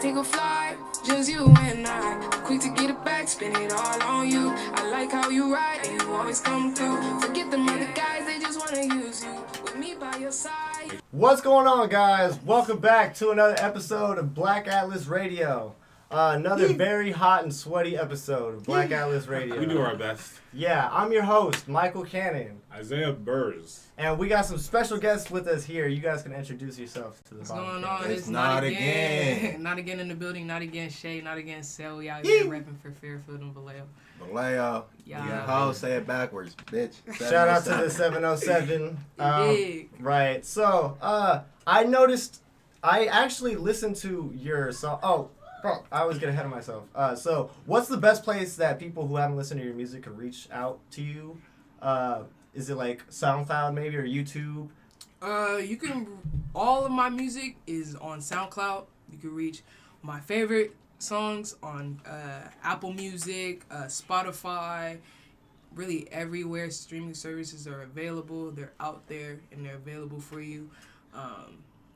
take a flight, just you and I. Quick to get it back, spin it all on you. I like how you ride, and you always come through. Forget them other guys, they just wanna use you. With me by your side. What's going on, guys? Welcome back to another episode of Black Atlas Radio. Another very hot and sweaty episode of Black Atlas Radio. We do our best. Yeah, I'm your host, Michael Cannon. Isaiah Burrs. And we got some special guests with us here. You guys can introduce yourselves to the What's going podcast. on? It's Nottagain. Nottagain in the building. Nottagainchey. Nottagainцell. We out here repping for Fairfield and Vallejo. Vallejo. Yeah. How say it backwards, bitch. Shout out to the 707. Big. Right. So, I noticed, I actually listened to your song. Oh, bro, I always get ahead of myself. So, what's the best place that people who haven't listened to your music could reach out to you? Is it like SoundCloud maybe or YouTube? You can. All of my music is on SoundCloud. You can reach my favorite songs on Apple Music, Spotify. Really, everywhere streaming services are available. They're out there and they're available for you.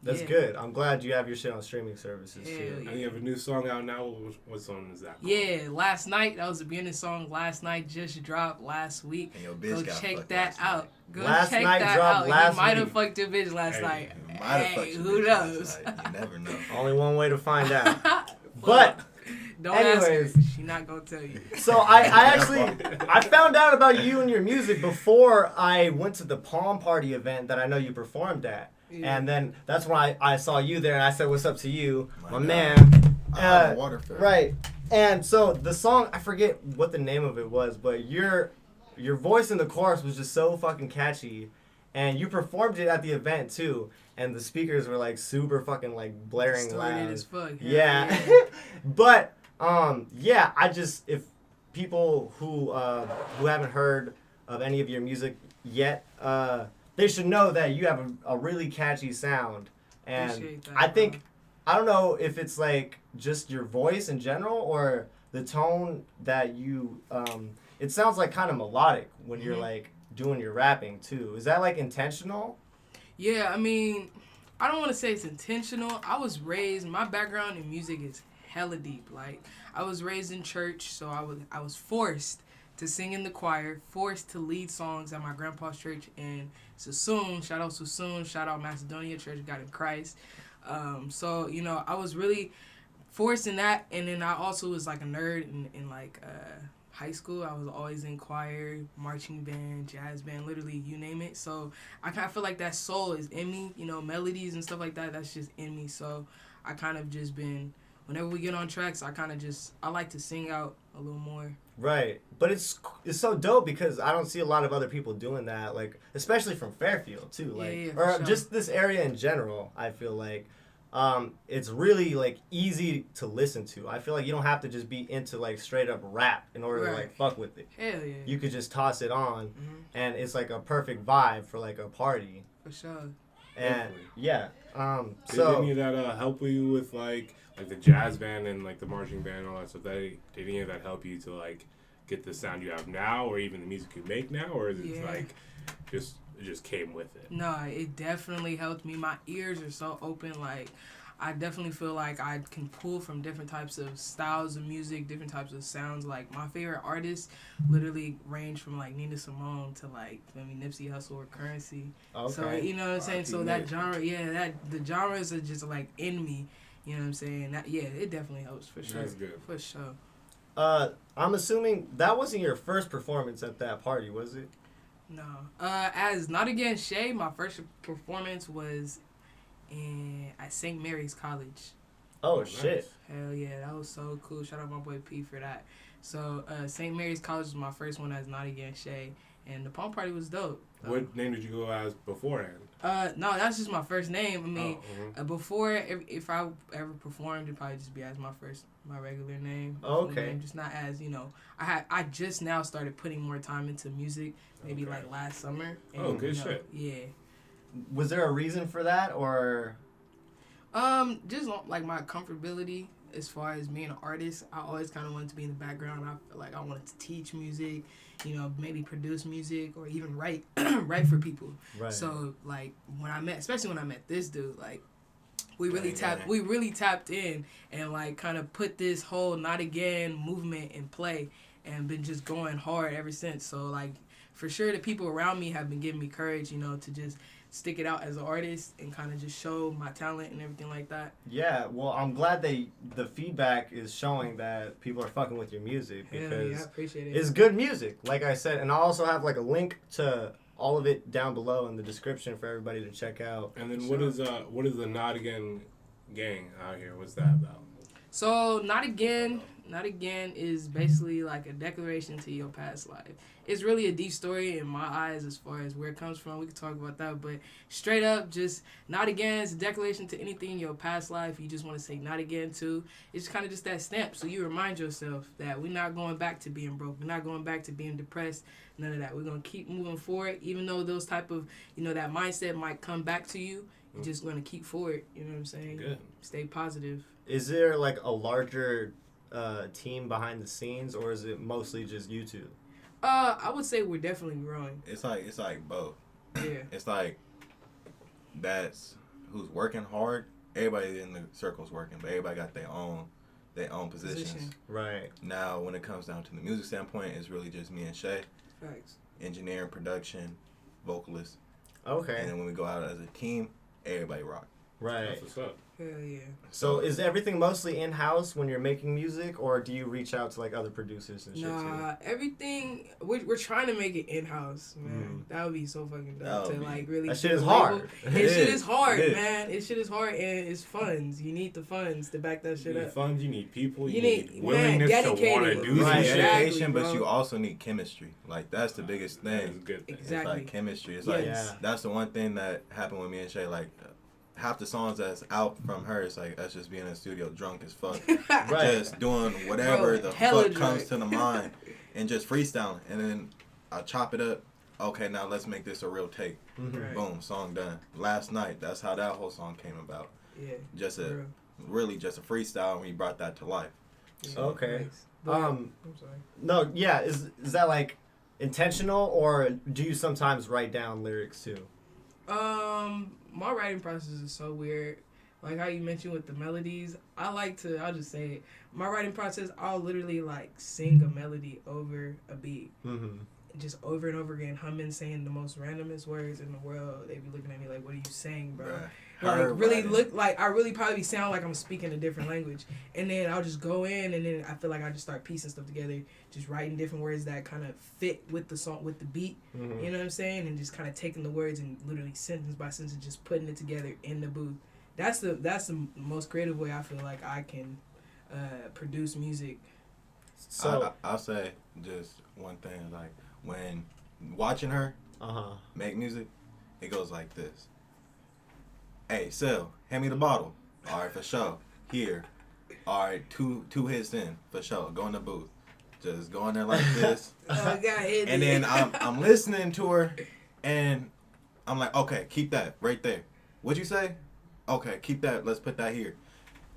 That's good. I'm glad you have your shit on streaming services too. And you have a new song out now. What song is that called? Yeah, last night. That was the beginning song. Last night just dropped last week. And your bitch Go got check fucked that last out. night. Go Last check night that dropped out. last You might have week. fucked your bitch last Hey, night. You might have fucked your Who bitch knows? last night. You never know. Only one way to find out. But Don't anyways. ask her. She not gonna tell you. so I found out about you and your music before I went to the Palm Party event that I know you performed at. Yeah. And then that's when I saw you there and I said, "What's up to you, my God. man?" Waterford. Right. And so the song, I forget what the name of it was, but your voice in the chorus was just so fucking catchy, and you performed it at the event too, and the speakers were like super fucking like blaring Distorted loud. as fuck. Yeah. But yeah, if people who haven't heard of any of your music yet, they should know that you have a really catchy sound, and Appreciate that, I think I don't know if it's like just your voice in general or the tone that you it sounds like kind of melodic when you're like doing your rapping too. Is that like intentional? Yeah, I mean, I don't want to say it's intentional. I was raised. My background in music is hella deep. Like, I was raised in church, so I was forced to sing in the choir, forced to lead songs at my grandpa's church in Sassoon. Shout out Sassoon. Shout out Macedonia Church of God in Christ. So, you know, I was really forced in that. And then I also was like a nerd in like high school. I was always in choir, marching band, jazz band, literally you name it. So I kind of feel like that soul is in me, you know, melodies and stuff like that. That's just in me. So I kind of just been, whenever we get on tracks, I like to sing out a little more. Right. But it's so dope because I don't see a lot of other people doing that, like especially from Fairfield too, like Yeah, or for sure. just this area in general. I feel like it's really like easy to listen to. I feel like you don't have to just be into like straight up rap in order to Right. like fuck with it. Hell yeah. You could just toss it on, Mhm. and it's like a perfect vibe for like a party. For sure. And Definitely. yeah, Did so any of that help you with like the jazz band and like the marching band and all that stuff? Did any of that help you to like get the sound you have now, or even the music you make now, or is it Yeah. like it just came with it? No, it definitely helped me. My ears are so open. Like, I definitely feel like I can pull from different types of styles of music, different types of sounds. Like, my favorite artists literally range from, like, Nina Simone to, like, Nipsey Hussle or Currency. okay. So, you know what I'm saying? So, that genre, the genres are just, like, in me. You know what I'm saying? That, yeah, it definitely helps, for sure. That's good. For sure. I'm assuming that wasn't your first performance at that party, was it? No. As Nottagainchey, my first performance was at St. Mary's College. Oh Nice. shit. Hell yeah, that was so cool. Shout out my boy P for that. So St. Mary's College was my first one as Nottagainchey, and the Palm Party was dope. What name did you go as beforehand? No, that's just my first name. I mean, Oh, before if I ever performed, it'd probably just be as my regular name. my full Okay. name, just not as, you know. I just now started putting more time into music, maybe Okay. like last summer. And, Oh, good you know, shit. Yeah. Was there a reason for that, or? Just like my comfortability as far as being an artist. I always kind of wanted to be in the background. I feel like I wanted to teach music, you know, maybe produce music or even write, write for people. Right. So like especially when I met this dude, like we really Gang, gang. tapped in and like kind of put this whole Not Again movement in play and been just going hard ever since. So like for sure the people around me have been giving me courage, you know, to just stick it out as an artist and kind of just show my talent and everything like that. Yeah, well, I'm glad the feedback is showing that people are fucking with your music because Yeah, I appreciate it. it's good music, like I said. And I also have like a link to all of it down below in the description for everybody to check out. And then what is the Nottagain gang out here? What's that about? So Not Again is basically like a declaration to your past life. It's really a deep story in my eyes as far as where it comes from. We can talk about that, but straight up, just Not Again is a declaration to anything in your past life. You just want to say Not Again too. It's kind of just that stamp, so you remind yourself that we're not going back to being broke. We're not going back to being depressed. None of that. We're gonna keep moving forward, even though those type of, you know, that mindset might come back to you. You're just gonna keep forward. You know what I'm saying? Good. Stay positive. Is there like a larger team behind the scenes, or is it mostly just you two? I would say we're definitely growing. It's like both. Yeah. It's like that's who's working hard. Everybody in the circle's working, but everybody got their own positions. Position. Right. Now, when it comes down to the music standpoint, it's really just me and Shay, Facts. engineering, production, vocalist, Okay. and then when we go out as a team, everybody rock. Right. That's what's up. Hell yeah. So is everything mostly in-house when you're making music, or do you reach out to like other producers and shit Nah, everything we're trying to make it in-house, man. That would be so fucking That dope would to be- like really. That shit do is a label. hard. It shit is hard, It is. man. It shit is hard, and it's funds. You need the funds to back that You shit need up. funds, you need people, you You need need- willingness man, to want to dedicated. do You need Right. some shit. Exactly, dedication, bro. but you also need chemistry. Like that's the biggest That's a thing. good thing. Exactly. It's like chemistry. It's Yes. like that's the one thing that happened with me and Shay. Like half the songs that's out from her, it's like us just being in the studio drunk as fuck, Right. just doing whatever Bro, the hella fuck comes drunk. to the mind, and just freestyling. And then I chop it up. Okay, now let's make this a real take. Mhm. Right. Boom, song done. Last night, that's how that whole song came about. Yeah. Just for a real. really just a freestyle, and we brought that to life. Yeah, Okay. thanks. But, Um, I'm sorry. No, yeah. Is that like intentional, or do you sometimes write down lyrics too? My writing process is so weird. Like how you mentioned with the melodies, I'll just say it. My writing process, I'll literally like sing a melody over a beat. Mm-hmm. Just over and over again, humming, saying the most randomest words in the world. They be looking at me like, what are you saying, bro? Bruh. Like, Her really writing. look like, I really probably sound like I'm speaking a different language. And then I'll just go in, and then I feel like I just start piecing stuff together, just writing different words that kind of fit with the song, with the beat. Mm-hmm. You know what I'm saying? And just kind of taking the words and literally sentence by sentence, just putting it together in the booth. That's the most creative way I feel like I can produce music. So, I'll say just one thing. Like when watching her make music, it goes like this. Hey, Sil, hand me the bottle. All right, for sure. Here. All right, two hits in, for sure. Go in the booth. Just go in there like this. Oh, God, hit And it. then I'm listening to her, and I'm like, okay, keep that right there. What'd you say? Okay, keep that. Let's put that here.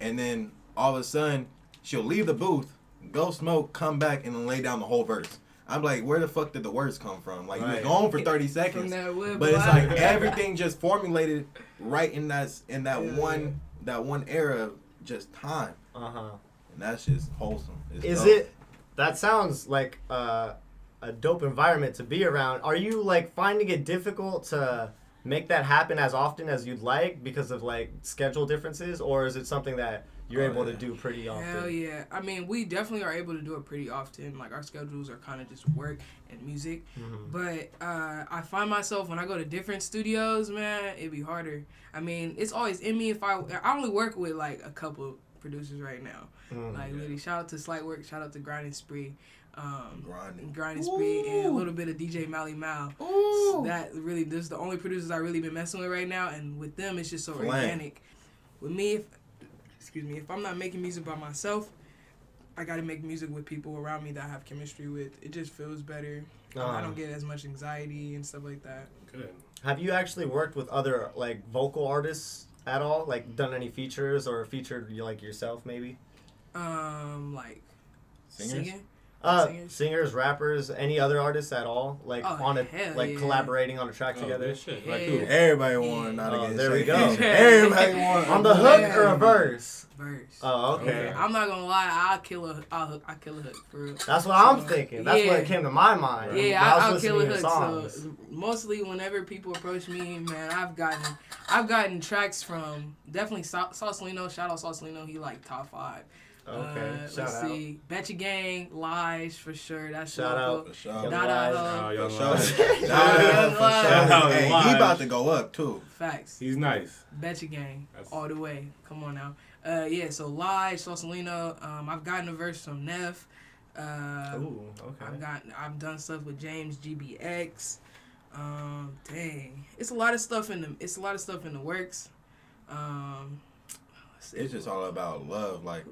And then all of a sudden, she'll leave the booth, go smoke, come back, and then lay down the whole verse. I'm like, where the fuck did the words come from? Like, you was Right. gone for 30 From seconds. that wood But it's block. like everything just formulated right in that Yeah, one era of just time. and that's just wholesome. It's is dope. it? That sounds like a dope environment to be around. Are you like finding it difficult to make that happen as often as you'd like because of like schedule differences, or is it something that you're able to do pretty often? Hell yeah. I mean, we definitely are able to do it pretty often. Like, our schedules are kind of just work and music. Mhm. But I find myself, when I go to different studios, man, it'd be harder. I mean, it's always in me. I only work with, like, a couple producers right now. Like, literally, shout out to Slight Work, shout out to Grinding Spree. Grinding Spree, and a little bit of DJ Mally Mal. So that really, this is the only producers I really been messing with right now. And with them, it's just so Flame. organic. With me, if I'm not making music by myself, I gotta make music with people around me that I have chemistry with. It just feels better. I don't get as much anxiety and stuff like that. Good. Have you actually worked with other like vocal artists at all? Like done any features or featured like yourself maybe? Like Singers? singing. Singers, rappers, any other artists at all, like collaborating on a track together. Shit. Like who? Everybody won. There we go. Everybody won. On the hook or a verse? Verse. Oh, okay. I'm not gonna lie, I'll kill a hook for real. That's what I'm thinking. That's what came to my mind. Yeah, I'll kill a hook. Songs. So mostly whenever people approach me, man, I've gotten tracks from definitely Sausalino. Shout out Sausalino. He like top 5. Okay, let's see. Betcha Gang, Lies for sure. That's shout out. Hey, he about to go up too. Facts. He's nice. Betcha Gang, all the way. Come on now. Yeah. So Lies, Sausalino. I've gotten a verse from Neff. Ooh, okay. I've done stuff with James GBX. Dang, it's a lot of stuff in the works. It's just all about love. Like,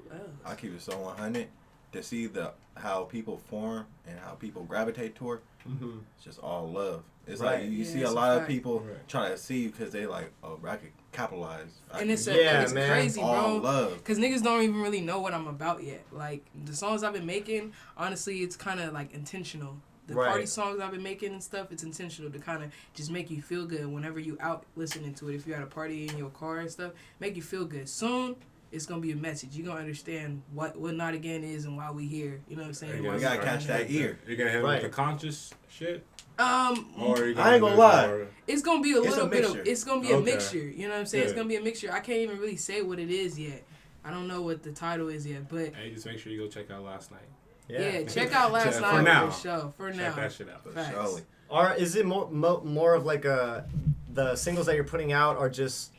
I keep it so 100 to see how people form and how people gravitate toward. Mm-hmm. It's just all love. It's like you see a lot of people try to see because they like, oh, bro, I could capitalize. It's crazy, bro. All love. Because niggas don't even really know what I'm about yet. Like, the songs I've been making, honestly, it's kind of like intentional. The party songs I've been making and stuff, it's intentional to kind of just make you feel good whenever you out listening to it. If you're at a party in your car and stuff, make you feel good. Soon, it's going to be a message. You're going to understand what Nottagain is and why we here. You know what I'm saying? You got to catch that ear. You're going to hit him with the conscious shit? Or I ain't gonna lie. It's going to be it's going to be a mixture. You know what I'm saying? Yeah. It's going to be a mixture. I can't even really say what it is yet. I don't know what the title is yet, but... Hey, just make sure you go check out Last Night. Yeah, check out Last Night for now. For now. Check that shit out. Facts. Or is it more of like the singles that you're putting out are just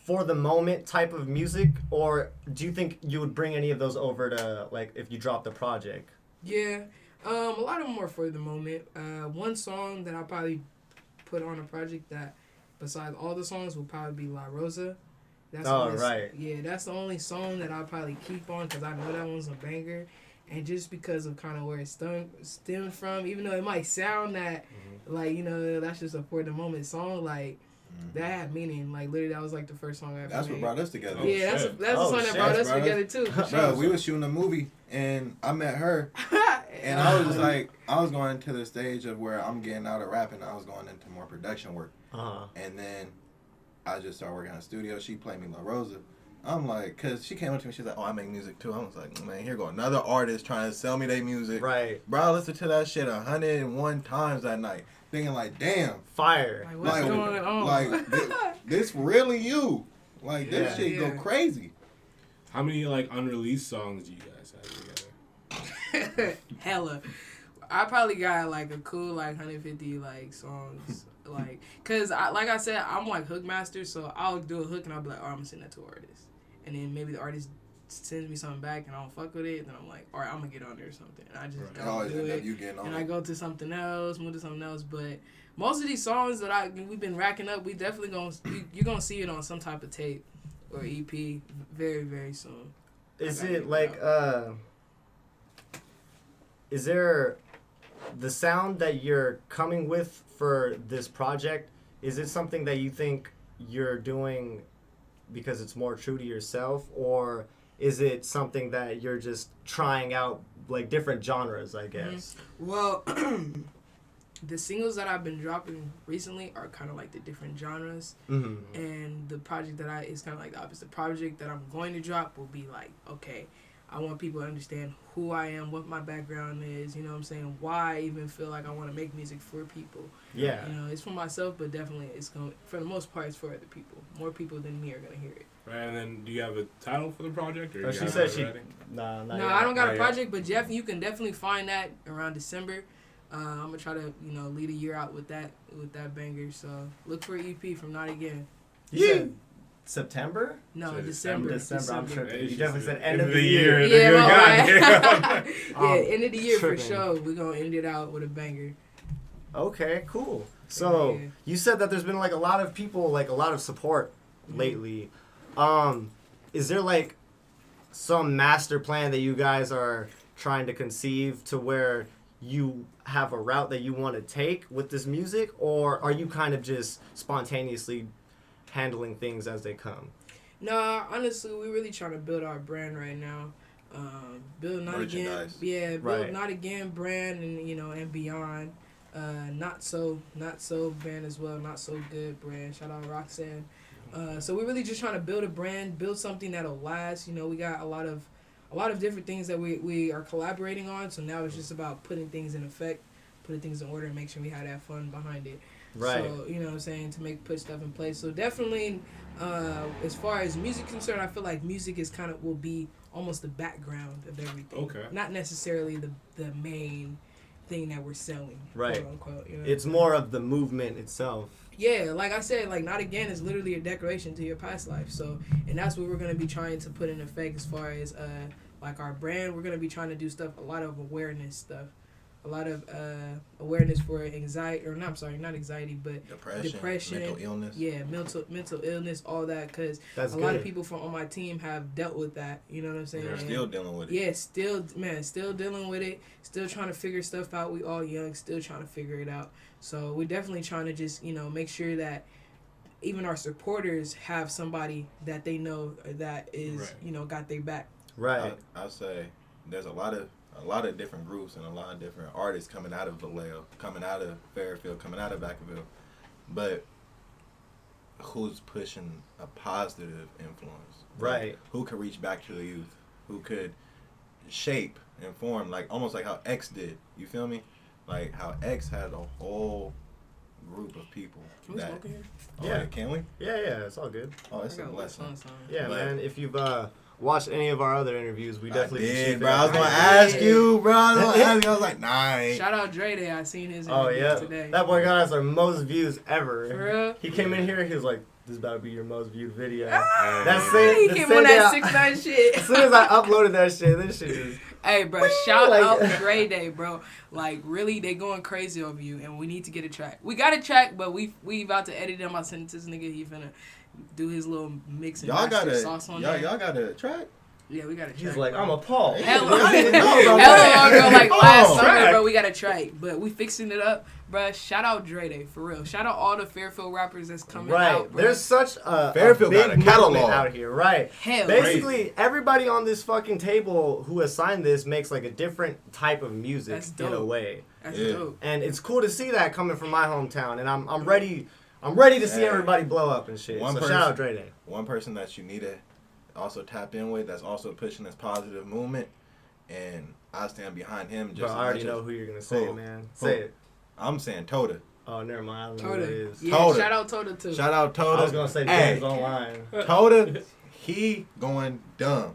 for the moment type of music, or do you think you would bring any of those over to like if you dropped a project? Yeah, a lot of them are for the moment. One song that I'll probably put on a project that, besides all the songs, will probably be La Rosa. That's right. Yeah, that's the only song that I'll probably keep on because I know that one's a banger. And just because of kind of where it stemmed from, even though it might sound that, like, you know, that's just a for the moment song, like, that had meaning. Like, literally, that was, like, the first song I ever made. What brought us together. Yeah, that's the song that brought us together, too. Bro, we was shooting a movie, and I met her, and I was like, I was going to the stage of where I'm getting out of rapping. I was going into more production work. And then I just started working in the studio. She played me La Rosa. I'm like, because she came up to me, she's like, oh, I make music too. I was like, man, here go another artist trying to sell me their music. Right. Bro, I listened to that shit 101 times that night, thinking like, damn. Fire. Like, what's going on? Like, this really you. Like, this shit go crazy. How many, like, unreleased songs do you guys have together? Hella. I probably got, like, a cool, like, 150, like, songs. Like, because, like I said, I'm, like, hook master, so I'll do a hook, and I'll be like, oh, I'm going to send that to an artist. And then maybe the artist sends me something back, and I don't fuck with it, then I'm like, all right, I'm going to get on there or something. And I just don't do it. And I go to something else, move to something else. But most of these songs that we've been racking up, we definitely you're going to see it on some type of tape or EP very, very soon. Is it, like, is there the sound that you're coming with for this project, is it something that you think you're doing because it's more true to yourself, or is it something that you're just trying out, like, different genres, I guess? Well, the singles that I've been dropping recently are kind of like the different genres, and the project it's kind of like the opposite. The project that I'm going to drop will be like, okay, I want people to understand who I am, what my background is, you know what I'm saying, why I even feel like I want to make music for people. Yeah. You know, it's for myself, but definitely it's going, for the most part, it's for other people. More people than me are going to hear it. Right, and then do you have a title for the project? Or she said she... No, I don't got a project, but Jeff, you can definitely find that around December. I'm going to try to, you know, lead a year out with that banger. So look for an EP from Nottagain. You said September? No, December. I'm tripping. You definitely said end of the year. Yeah, end of the year for sure. We're going to end it out with a banger. Okay, cool. So, you said that there's been, like, a lot of people, like, a lot of support lately. Is there, like, some master plan that you guys are trying to conceive to where you have a route that you want to take with this music, or are you kind of just spontaneously handling things as they come? No, honestly, we're really trying to build our brand right now. Build Nottagain, Merchandise. build Right. Nottagain brand, and and beyond. Not so brand as well. Not so good brand. Shout out Roxanne. So we're really just trying to build a brand, build something that'll last. We got a lot of different things that we are collaborating on. So now it's just about putting things in effect, putting things in order, and make sure we have that fun behind it. Right. So what I'm saying, to put stuff in place. So definitely, as far as music concerned, I feel like music is will be almost the background of everything. Okay. Not necessarily the main thing that we're selling. Right. Quote unquote. It's more of the movement itself. Yeah, like I said, Not Again is literally a declaration to your past life. So, and that's what we're gonna be trying to put in effect as far as our brand. We're gonna be trying to do a lot of awareness stuff. A lot of awareness for anxiety, or not anxiety, but depression, mental illness. Yeah, mental illness, all that, because a lot of people on my team have dealt with that. You know what I'm saying? They're still dealing with it. Yeah, still dealing with it. Still trying to figure stuff out. We all young, still trying to figure it out. So we're definitely trying to just make sure that even our supporters have somebody that they know that is got their back. Right. I'll say there's a lot of different groups and a lot of different artists coming out of Vallejo, coming out of Fairfield, coming out of Vacaville, but who's pushing a positive influence? Right. Who could reach back to the youth? Who could shape and form, almost like how X did? You feel me? Like how X had a whole group of people. Can we smoke in here? Yeah. Can we? Yeah, it's all good. Oh, it's a blessing. Yeah, But- man. If you've watched any of our other interviews, we definitely I did, appreciate bro. I was that. gonna ask you, bro. I was like, nah. I ain't. Shout out Dre Day. I seen his Oh interview yeah, today. that boy got us our most views ever. For real? He came in here, he was like, "This is about to be your most viewed video." Ah, That's it. he the came same on that day 6ix9ine shit. As soon as I uploaded that shit, this shit is. Hey, bro, shout Like- out Dre Day, bro. Really, they going crazy over you, and we need to get a track. We got a track, but we about to edit him. I sent it to this nigga. He finna do his little mix and Y'all got master a sauce on there. y'all got a track. Yeah, we got a track. He's like, bro. I'm appalled. Hella I didn't know long about that. ago, like last summer, track. bro. We got a track, but we fixing it up, bro. Shout out Dre Day, for real. Shout out all the Fairfield rappers that's coming Right. out, bro. There's such a Fairfield big got a movement catalog out here, right? Hell, Basically, everybody on this fucking table who has signed this makes a different type of music That's in a dope. way, That's Yeah. dope. and it's cool to see that coming from my hometown. And I'm ready. I'm ready to see Hey. everybody blow up and shit. One So person- shout out Dre Day. One person that you need to also tap in with, that's also pushing this positive movement, and I stand behind him. Just Bro, as I already much know as- who you're gonna say, Who? man. Who? Say it. I'm saying Toda. Oh, never mind. I don't know who it Toda. is. Yeah, Toda. shout out Toda too. Shout out Toda. I was gonna say hey, James online. Toda, he going dumb.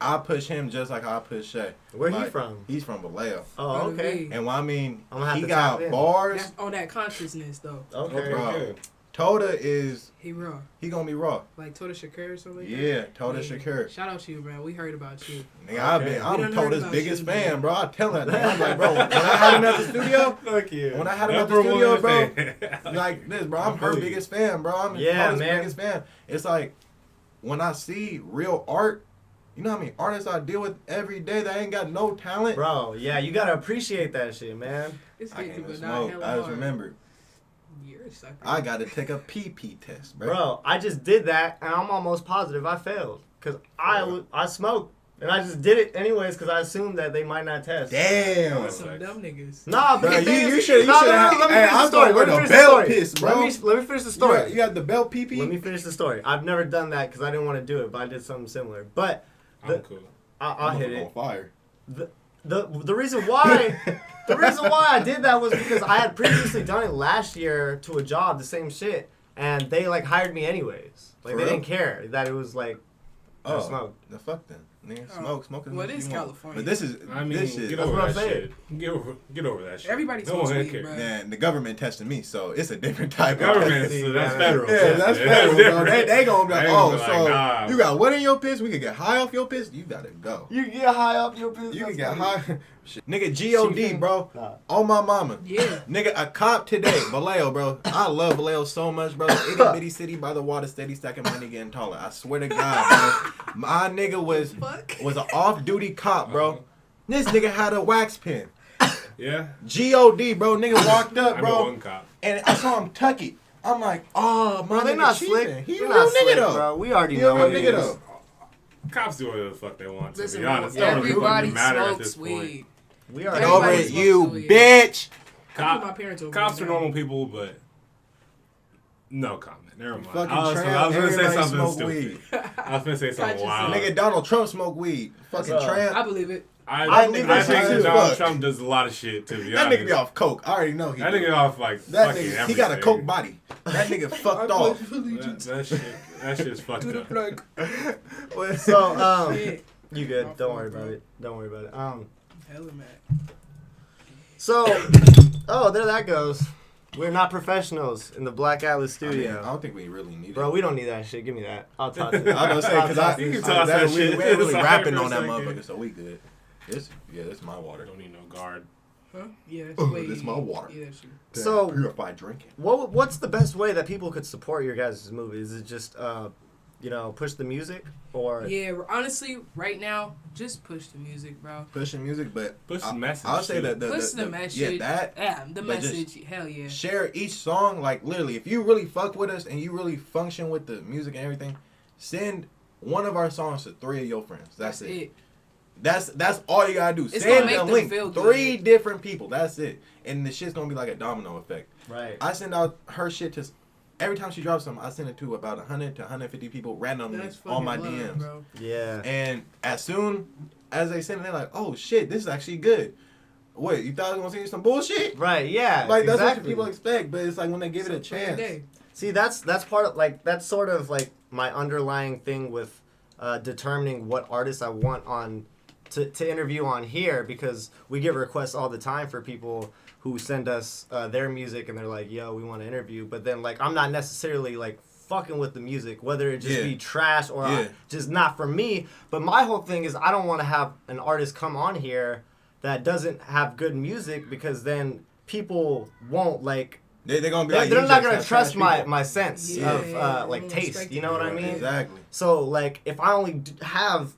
I push him just like how I push Shay. Where he Like, from? He's from Vallejo. Oh, okay. And what I mean, I'm gonna have he to got tap in. bars. That's on that consciousness though. Okay. Bro, Toda is, He raw. he gonna be raw. Like Toda Shakur or something like that? Yeah, Toda Yeah. Shakur. Shout out to you, bro. We heard about you. Nigga, Okay. We I'm done heard Toda's about biggest you, fan, man. bro. I tell that nigga, I'm like, bro, when I had him at the studio, Fuck you. when I had him at the studio, bro, like this, bro, I'm her biggest fan, bro. I'm Yeah, Toda's man. biggest fan. It's like, when I see real art, you know how many artists I deal with every day that ain't got no talent? Bro, yeah, you gotta appreciate that shit, man. It's I can't hitting, even but not smoke. hella I just hard. remembered. You're a sucker. I gotta take a PP test, bro. Bro, I just did that, and I'm almost positive I failed. Because I smoked, and I just did it anyways because I assumed that they might not test. Damn. That's some dumb niggas. Nah, Bro, but you should have. Let me Hey, finish the I'm story. going with Let me a finish the belt story. piss, bro. Let me finish the story. You got the belt PP? Let me finish the story. I've never done that because I didn't want to do it, but I did something similar. But I'm cool. I'll hit it. On fire. The reason why I did that was because I had previously done it last year to a job, the same shit, and they hired me anyways. For They real? didn't care that it was I smoked. The fuck then. Nigga, Oh, smoke as well, much as it's you want. California. But this is, I mean, this shit. get That's over what I'm that saying. shit. Get over that shit. Everybody no smokes one weed, cares. bro. Man, the government testing me, so it's a different type of Government, See, that's man. federal. Yeah, that's federal, bro. They gonna be like, They oh, gonna be so like, nah. you got what in your piss? We could get high off your piss? You gotta go. You can get high up your business. You can get high. Shit. Nigga, G.O.D., bro. Nah. On my mama. Yeah. Nigga, a cop today. Vallejo, bro. I love Vallejo so much, bro. Itty bitty city by the water, steady stacking money getting taller. I swear to God, bro. My nigga was an off-duty cop, bro. Uh-huh. This nigga had a wax pen. Yeah. G.O.D., bro. Nigga walked up, I know bro. one cop. And I saw him tuck it. I'm like, oh, my Bro, they're nigga not cheating. slick. He a They're real not nigga, slick, though. bro. We already He a know real what it nigga, is. though. Cops do whatever the fuck they want. To Listen, be honest, bro, it don't really everybody fucking matter at smokes this point. weed. We are Get over Everybody it, smokes you weed. bitch. I put my parents over Cops it are now. normal people, but no comment. Never mind. Fucking I was tramp, gonna say everybody something smoke stupid. weed. I was gonna say something Conscious. wild. Nigga, Donald Trump smoke weed. Fucking That's, tramp. I believe it. I believe I that think shit too. Donald Fuck. Trump does a lot of shit, to be That honest. nigga be off coke. I already know he. That do. nigga off like That fucking nigga, everything. he got a coke body. That nigga fucked off. That shit's fucked up. So Shit. you good? My Don't fault, worry about bro. it. Don't worry about it. Hella mad. So, there that goes. We're not professionals in the Black Atlas I, mean, studio. I don't think we really need Bro, it. we don't need that shit. Give me that. I'll toss it. I was gonna say because You can toss that we shit. ain't really Sorry rapping for a on that second. motherfucker, so we good. This is my water. Don't need no guard. Huh? Yeah. Oh, this my water. Yeah, that's true. So- purified drinking. What's the best way that people could support your guys' movie? Is it just, push the music? Or Yeah, honestly, right now, just push the music, bro. Pushing music, but Push the message, I'll say too. that Push the message. Yeah, the but just message. Hell yeah. share each song. Like literally, if you really fuck with us and you really function with the music and everything, send one of our songs to 3 of your friends. That's it. That's all you gotta do. It's Send gonna make a them link. feel good. 3 different people. That's it. And the shit's gonna be like a domino effect. right. I send out her shit to every time she drops something. I send it to about 100 to 150 people randomly That's on my fucking love, DMs. bro. Yeah. And as soon as they send it, they're like, "Oh shit, this is actually good." Wait, you thought I was gonna send you some bullshit? Right. Yeah. Like that's exactly. what people expect, but it's like when they give it a So, play chance. day. See, that's part of that's sort of like my underlying thing with determining what artists I want on to interview on here, because we get requests all the time for people who send us their music and they're like, "Yo, we want to interview," but then like I'm not necessarily like fucking with the music, whether it just be trash or just not for me. But my whole thing is I don't want to have an artist come on here that doesn't have good music, because then people won't like. They're gonna be They're, like, they're "You not just gonna have trust trash people." my sense Yeah, of they like won't taste. respect You know what I mean? Exactly. So like if I only have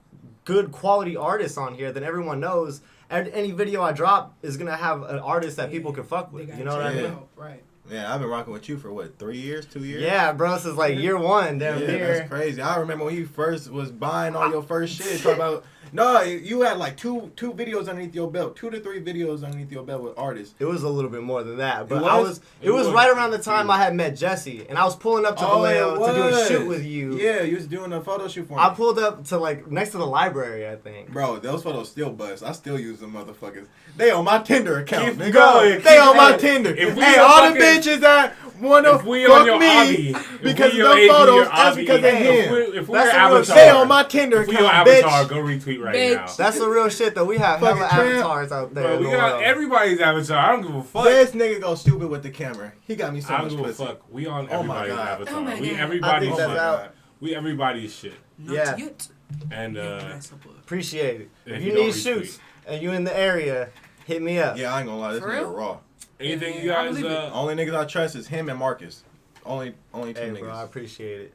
good quality artists on here, then everyone knows any video I drop is gonna have an artist that people can fuck with. You know what I mean? Right. Yeah, I've been rocking with you for what, 3 years, 2 years? Yeah, bro. This is like year one down Yeah, here. that's crazy. I remember when you first was buying all your first shit. Talk about you had like two videos underneath your belt, 2 to 3 videos underneath your belt with artists. It was a little bit more than that, but was? it was right around the time I had met Jesse, and I was pulling up to Vallejo to do a shoot with you. Yeah, you was doing a photo shoot for me. I pulled up to like next to the library, I think. Bro, those photos still buzz. I still use them motherfuckers. They on my Tinder account. Keep nigga. going, They keep on my going. Tinder. If we Hey, your all the fucking- bitches that wanna If we on fuck your me obby, because of your them AV, photos, your that's obby, because of him. If we That's your the real avatar, shit. They on my Tinder if we your account, avatar, bitch. go retweet right Bitch. now. That's the real shit, though. We have Fucking hella tramp. avatars out there. Bro, in we the got world. everybody's avatar. I don't give a fuck. This nigga go stupid with the camera. He got me so I don't much give a pussy. fuck. We on Oh my everybody's God. avatar. Oh my We God. I everybody's think shit. that's out. We everybody's shit. Not Yeah. yet. And Appreciate it. If If you you don't need retweet. shoots and you in the area, hit me up. Yeah, I ain't gonna lie. This For nigga real? raw. anything Yeah, you I guys believe it. Only niggas I trust is him and Marcus. Only 2 Hey, niggas. bro, I appreciate it.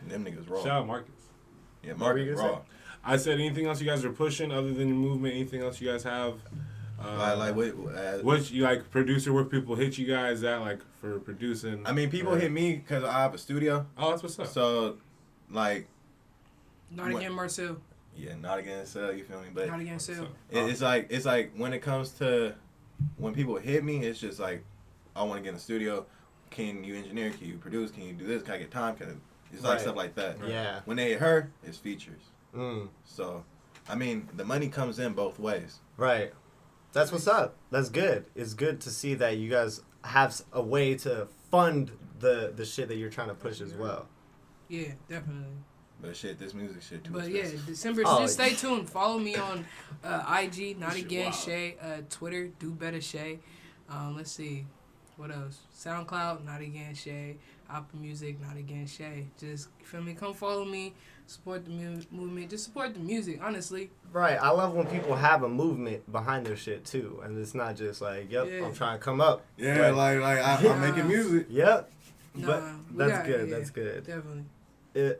Them niggas raw. shout out Marcus. Yeah, What were you Marcus gonna raw. I said anything else you guys are pushing other than your movement? Anything else you guys have? What you like producer? Where people hit you guys at like for producing? I mean, people hit me because I have a studio. Oh, that's what's up. So, like, Not again, Marcel. yeah, Nottagaincell, you feel me? But Not again, Sel. it's like when it comes to when people hit me, it's just like I want to get in the studio. Can you engineer? Can you produce? Can you do this? Can I get time? It's like Right. stuff like that. Yeah. When they hit her, it's features. Mm, So, I mean, the money comes in both ways. right. That's what's up. That's good. It's good to see that you guys have a way to fund the shit that you're trying to push as well. Yeah, definitely. But shit, this music shit too But yeah, expensive. December. Oh, Just stay tuned. Follow me on IG, wild. Nottagainchey, Twitter, Do Better Chey. Let's see, what else? SoundCloud, Nottagainchey. Apple Music, Nottagainchey. Just feel me. Come follow me. Support the movement. Just support the music. Honestly. Right. I love when people have a movement behind their shit too, and it's not just like, "Yep, Yeah. I'm trying to come up." Yeah, Like, I'm making music. Yep. Nah, But we that's got- good. yeah, That's good. Definitely.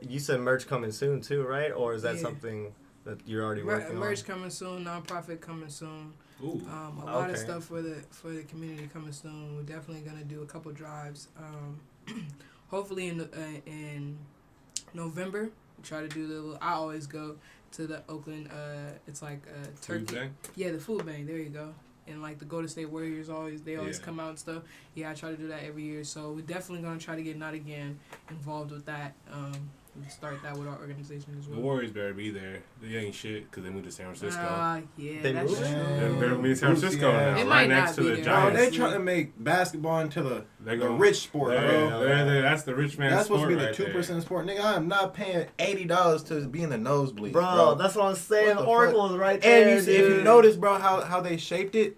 You said merch coming soon too, right? Or is that Yeah. something that you're already working Merch on? coming soon. Nonprofit coming soon. Ooh. A lot of Okay. stuff for the community coming soon. We're definitely gonna do a couple drives. Hopefully in November Try to do the little, I always go to the Oakland, it's like Turkey. Food bank? Yeah, the food bank. There you go. And like the Golden State Warriors always come out and stuff. Yeah, I try to do that every year. So we're definitely gonna try to get Nottagain involved with that. We start that with our organization as well. The Warriors better be there. They ain't shit because they moved to San Francisco. Yeah, They that's moved? true. They're moving to San Francisco Yeah. now, It right might next not to be the there. Bro, Giants. they trying to make basketball into the Go- rich sport, bro. That's the rich man That's sport supposed to be right the 2% sport. Nigga, I am not paying $80 to be in the nosebleed, Bro, that's what I'm saying. What the Oracle fuck? is right there. And if you dude. notice, bro, how they shaped it,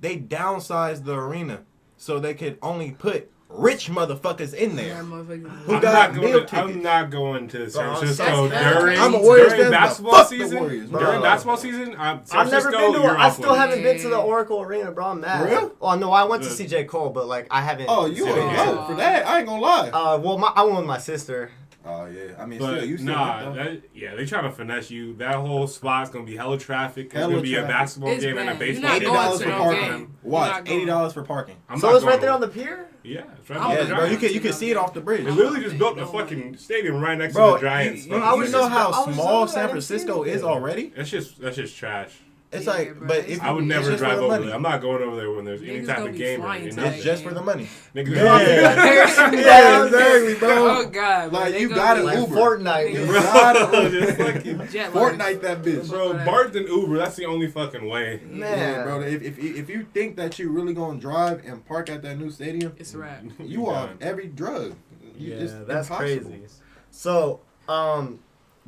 they downsized the arena so they could only put rich motherfuckers in Yeah, there. motherfucker. Who I'm got not, meal going tickets? I'm not going to San Bro, Francisco that's during, I'm a Warriors fan, during but basketball fuck the season. Warriors, bro. During basketball season, San I've Francisco, never been to it. you're I off still limits. haven't been to the Oracle Arena, bro. I'm mad. For real? Oh no, I went to Yeah. see J. Cole, but like I haven't. Oh, you seen a it yet. goat for that? I ain't gonna lie. Well, I went with my sister. Oh yeah, I mean, But still, you still nah, went, though. they trying to finesse you. That whole spot's gonna be hella traffic. It's Hella gonna be a traffic. basketball It's game and a bad. baseball You're game. not $80 going for to no parking. game. You're Watch, not going. $80 for parking. I'm So not it's right going there to- on the pier. Yeah, it's right I'm there. Yeah, the bro, you Giants. can see it off the bridge. They literally just built a fucking stadium right next Bro, to the Giants. you I know was how just- I was small just- I San didn't see Francisco anything. is already? That's just trash. It's Yeah, like, bro, but it's- if I would it's never just for drive the over money. there. I'm not going over there when there's any Niggas type gonna of be game. flying You to know? that It's just for the money. Niggas Yeah, exactly, bro. Oh God, bro, Like, they you gonna gotta be- Like Uber. Fortnite. You bro. gotta just fucking Jet Fortnite that bitch. bro, Bart and Uber. That's the only fucking way. Yeah, Man, bro. If you think that you really gonna drive and park at that new stadium, It's a wrap. you off every drug. Yeah, It's that's impossible. crazy. So,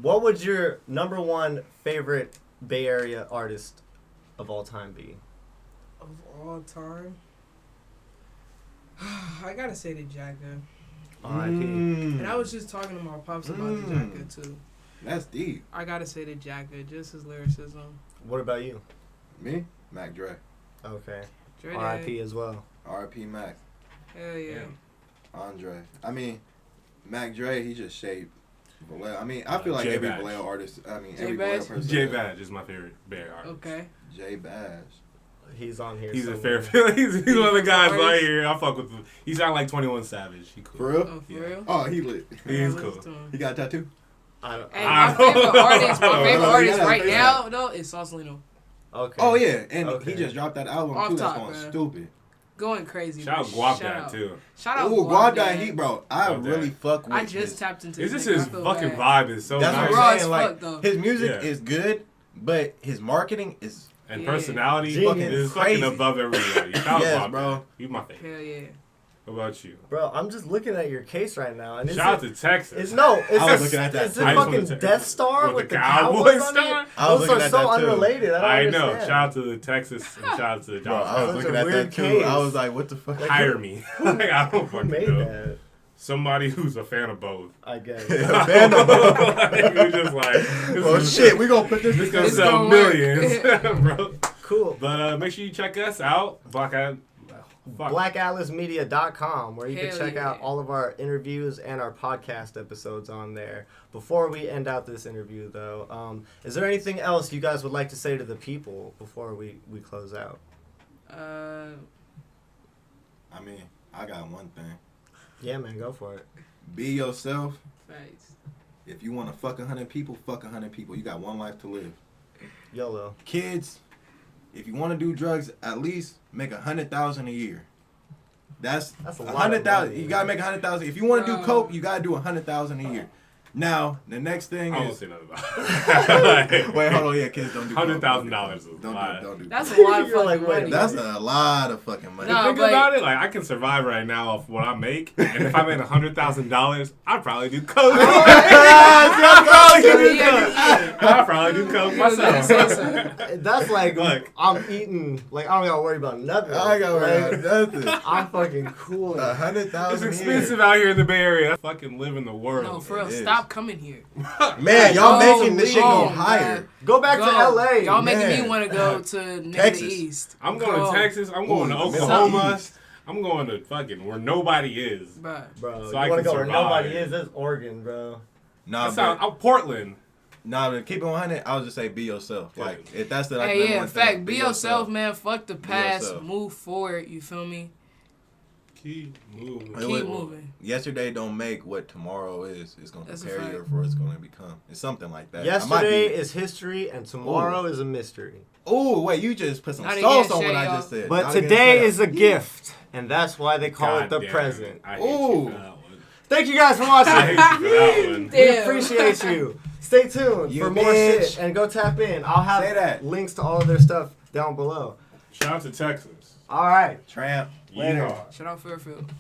what would your number one favorite Bay Area artist of all time be? Of all time, I gotta say the Jacka. R.I.P. And I was just talking to my pops about the Jacka too. That's deep. I gotta say the Jacka, just his lyricism. What about you? Me, Mac Dre, Okay. Dre R.I.P. as well. R.P. Mac, Hell yeah. Andre. I mean, Mac Dre, he just shaped Vallejo. I mean, I feel like J every Badge. Vallejo artist. I mean, J every Badge? Vallejo person. J Badge is my favorite Bay artist. Okay. J Badge. He's on here. He's a somewhere. fair. He's one of the guys Artist? right here. I fuck with him. He sound like 21 Savage. He cool. For real? Oh, for Yeah. real? Oh, he lit. He's I cool. listen to him. He got a tattoo. I don't, Hey, I my don't favorite know. artist, I my don't favorite know. artist You gotta right face now though is Sausalito. okay. Oh yeah, and Okay. he just dropped that album Off too. top, That's going man. stupid. Going crazy. Shout out man. Guap Shout Dad out. too. Shout out Oh, Guap God, Dad. that heat, bro. I Guap really Dad. fuck with. I just his, tapped into It's this. just nigga. his I feel fucking bad. vibe is so That's nice. what Raw I'm as saying. fuck, Like though. his music Yeah. is good, but his marketing is And Yeah. personality Genius. is Crazy. fucking above everybody. Shout out yes, Guap bro. Dad. You my favorite. Hell yeah. What about you? Bro, I'm just looking at your case right now, and Shout out to Texas. It's no. It's I was a, looking at that It's too. a I just fucking wanted to- Death Star with with the the Cowboy Cowboys on star? it. I was Those looking are at so that too. unrelated. I I don't know. understand. Shout out to the Texas and shout out to the Bro, I was Such looking a at that weird too. case. I was like, what the fuck? Hire me. Like, I don't Who fucking made know. that? Somebody who's a fan of both. I guess. Band of- Like, you're just like, this Oh is- shit, we gonna put this. This gonna It's sell gonna work. millions, bro. Cool. But make sure you check us out. BlackAtlasMedia.com, where you can Hell check out yeah. all of our interviews and our podcast episodes on there. Before we end out this interview, though, is there anything else you guys would like to say to the people before we close out? I mean, I got one thing. Yeah, man, go for it. Be yourself. Facts. If you want to fuck 100 people, fuck 100 people. You got one life to live. YOLO. Kids, if you want to do drugs, at least make 100,000 a year. That's a lot of 100,000. money. You gotta make 100,000. If you want to do Bro. coke, you gotta do 100,000 a year. Now the next thing I won't is. say nothing about it. Wait, hold on. Yeah, kids, don't do coke. $100,000 is a Don't lot. do. Don't do. That's coke. a lot of You're fucking like, wait, money. That's a lot of fucking money. No. Think but- about it. Like, I can survive right now off what I make, and if I made $100,000, I'd probably do coke. I'd probably do coke myself. That's like, Look. I'm eating, like, I don't gotta worry about nothing. I ain't gotta worry Like, about nothing. I'm fucking cool. 100,000. It's a year. expensive out here in the Bay Area. I fucking live in the world. No, for real. It is. Stop coming here. Man, y'all Go, making this shit go leave, higher. man. Go back to Go. LA. Y'all making man. me want to go to nigga Texas. the East. I'm going Go. to Texas. I'm going to Ooh, Oklahoma. East. I'm going to fucking where nobody is. Bruh. Bro, So I you wanna can go where survive. nobody is? That's Oregon, bro. Nah, I'm Portland. but keep it 100. I would just say be yourself. Yeah. Like if that's the like, Hey, number yeah, one fact. thing, Be yourself, man. Fuck the past. yourself. Move forward. You feel me? Keep moving. Wait, Keep wait. moving. yesterday don't make what tomorrow is. It's gonna That's a prepare you fact. for what it's gonna become. It's something like that. Yesterday is history, and tomorrow is a mystery. Oh wait, you just put some Nottagainchey, sauce on what I y'all. just said. But Nottagainchey. today is a gift, and that's why they call it the damn present. I hate you for that one. Thank you guys for I watching. hate you for that one. We Damn. appreciate you. Stay tuned You for more bitch. shit, and go tap in. I'll have Say that. links to all of their stuff down below. Shout out to Texas. All right. Tramp. Later. Yeehaw. Shout out Fairfield.